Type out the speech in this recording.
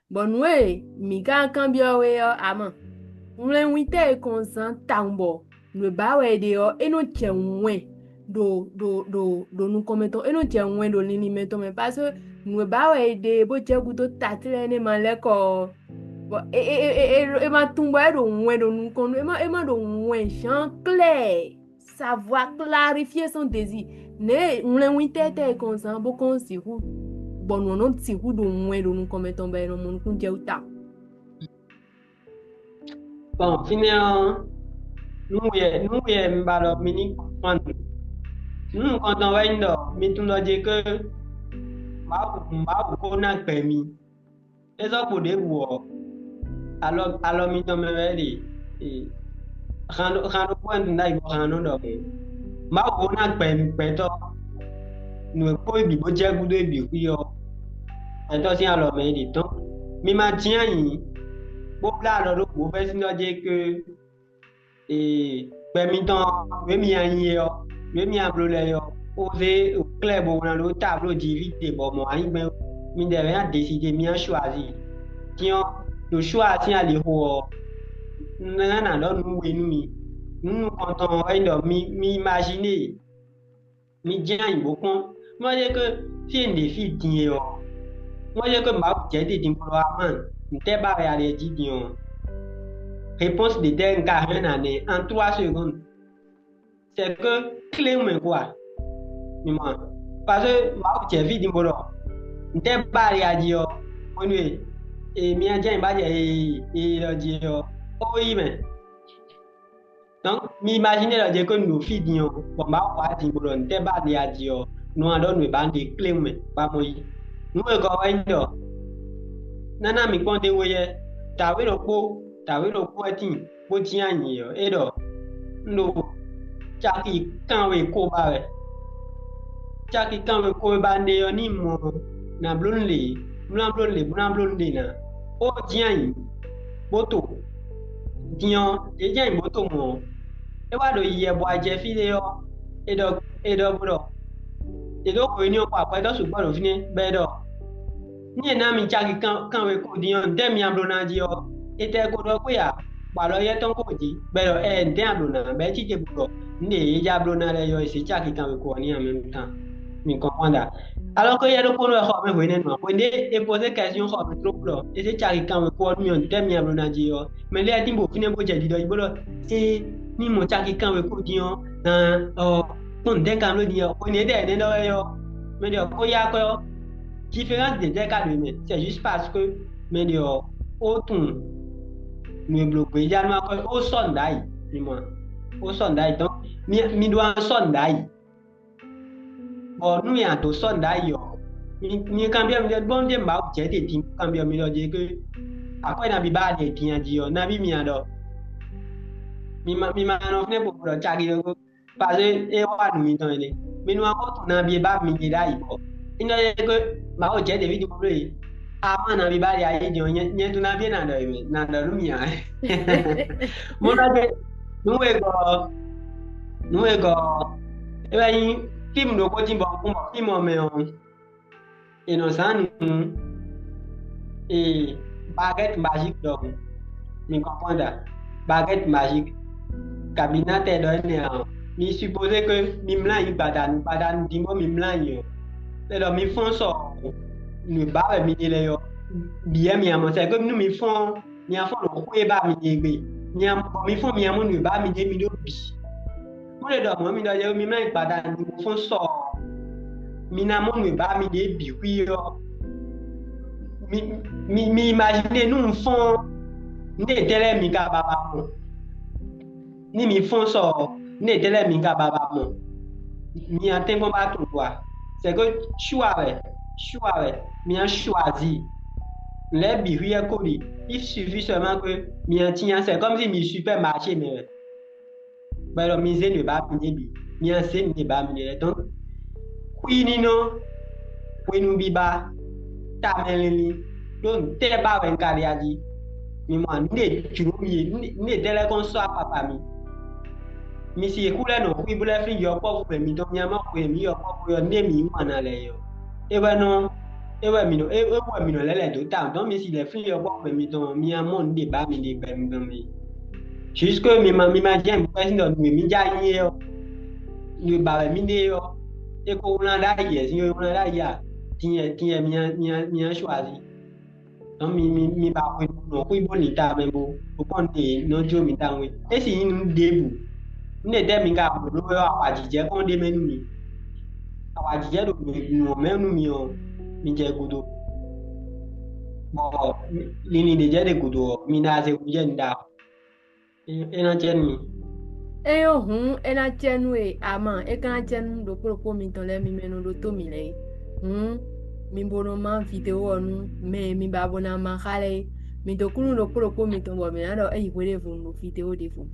Bon we mi ka cambio we yo ama. Mle wite konsan tambo. Le ba we de yo e no chenwe do nu kometo e no chenwe do lini meto me parce nous ba we de bo che guto tatile ne maleko. Bo ma tumbo e do nwe do nu kono e ma do nwe chan clair. Savoir clarifier son désir. Ne mle wite te konsan bo konsi hu. Bon non ti hu do nwe do nu kometo ba no mun kunje uta. Bon, finalement, nous, mbalo, mini, comprendre. Nous, quand on va mais tout le dit que, qu'on a permis. Et ça, pour des voix. Alors, mi tombe vedi. Rando point ndai go rando do. Qu'on a permis, peto. Nous, ko bi bo je gudo bi ku yo. Peto si alors, mais dit, donc, mi ma tiens yi. Bo bla lo do, bo fait si no dit que, permettant, mi anyi yo. Mi a blole yo. Ose, clair, bon, dans le tableau d'ivité, bon, moi, mi devait décider, mi a choisi. Tiens, le choix, tiens, les hauts. Nana, non, nous, et nous, quand on va m'imaginer, mi digne beaucoup. Moi, je que, si une défi, tiens, moi, je que ma j'ai dit, d'imploiement, n'était pas réalisé, tiens. Réponse de dernière carrière année, en 3 secondes. C'est que, clé, mais quoi? Parce que, ma j'ai vu, d'imploiement. N'était pas réalisé, on est. Et mi digne, bah, et le dit, oui, mais. Donc, m'imaginez le dire que nous filles, bon, bah, on va dire, bon, t'es pas à dire, nous en donnons pas des clés, mais pas moi. Nous, quand nana, mi compte, oui, t'as vu le pot, pour tiens, et donc, nous, chaki, quand we ko ba, chaki, quand we ko ba, ni mo, na blonde, na, oh, tiens, boto, tiens, et tiens, boto, mo. E wa do ye bo aje fi de yo bro e do ko ni o pa pa do su gbo do fini be do ni na mi cha ki kan we ko di yon dem ya bro na ji yo e te ko do ko ya pa lo ye ton ko ji be do e de bro na be ti je bro ni e ja bro na le yo e se cha ki kan we ko ni en même temps mi comprendre alors que ye do ko no ho me we ne no ko ne e poser question ho me trop bro e se cha ki kan we ko ni on dem ya bro na ji yo me le ti bo fini bo je di do bro e ni mo cha ki kan we ko di yon na ton den kan lo di yon on est des dans yo mais de ko ya ko différence de des cas de mais c'est juste parce que mais de auton nous bloquer ya ma ko o son dai ni moi o son dai donc mi doit son dai bon nous ya to son dai yo mi cambia mi bon de ma je te tin cambia mi lo je que après na bi ba de tin di yo na bi mi ado mi ma no fne po lo cha ki ko parce que e wa nu mi ton ele mi nu ko tun na bi ba mi ni dai bo ina ye ko ma o je de video bro a ma na bi ba ya ye di nye tu na bi na do lu mi ya mo na de nu e go e ba yin film do ko tin bo ko mo film o me on e no san e baguette magique donc mi comprendre baguette magique cabinet do ne mi supposé que mi mlan yi badan dimbo mi mlan yo le do mi fon so ni ba mi le yo bien mi amo c'est comme nous mi fon mi afon lo ku e ba mi gbe mi fon mi amo ni ba mi de mi do bi mo le do mo mi do je mi mlan badan dimbo fon so mi na mo ni ba mi de bi ku yo mi imaginer nous fon ne tele mi ka baba mo ni mi fon so ne tele mi ka baba mo mi a tempo ba to quoi c'est que choix mi a choisi les bihuia kodi il suffit seulement que mi a tient c'est comme si mi supermarché mais bah le mise ne ba mi bi mi a c'est ne ba mi donc quini no quinu biba tamelini donc te ba wen kaliaji mi mo ne turu mi ne tele kon so papa mi mi si kule no ku bule fi yo po ku mi do nya ma ku mi yo po ku yo ne mi ma na le yo e ba no e ouais mino e ouais mino lele do ta donc mi si les filles yo bon mi ton mi a mon débat mi de ben mi jusque mi ma jam ko sin do mi ja yin yo mi ba mi de yo e ko una da ye si yo una da ya tiye mi a choisi donc mi ba ko no ko ibo ni ta me bo ko kon de no jo mi ta we e si yin debu ne de mi ga bo lo yo awajije kon de menu mi awajije do no menu mi o mi je gudo bo lini de je de gudo mi na se guje nda e na je ni Eyo hun ena chenu ama ekana chenu do pro mi ton le mi menu do to mi le. Mi bono man video nu mi babona man khale mi do kunu do pro mi ton bo mi na do e ikwere fu no video de fu.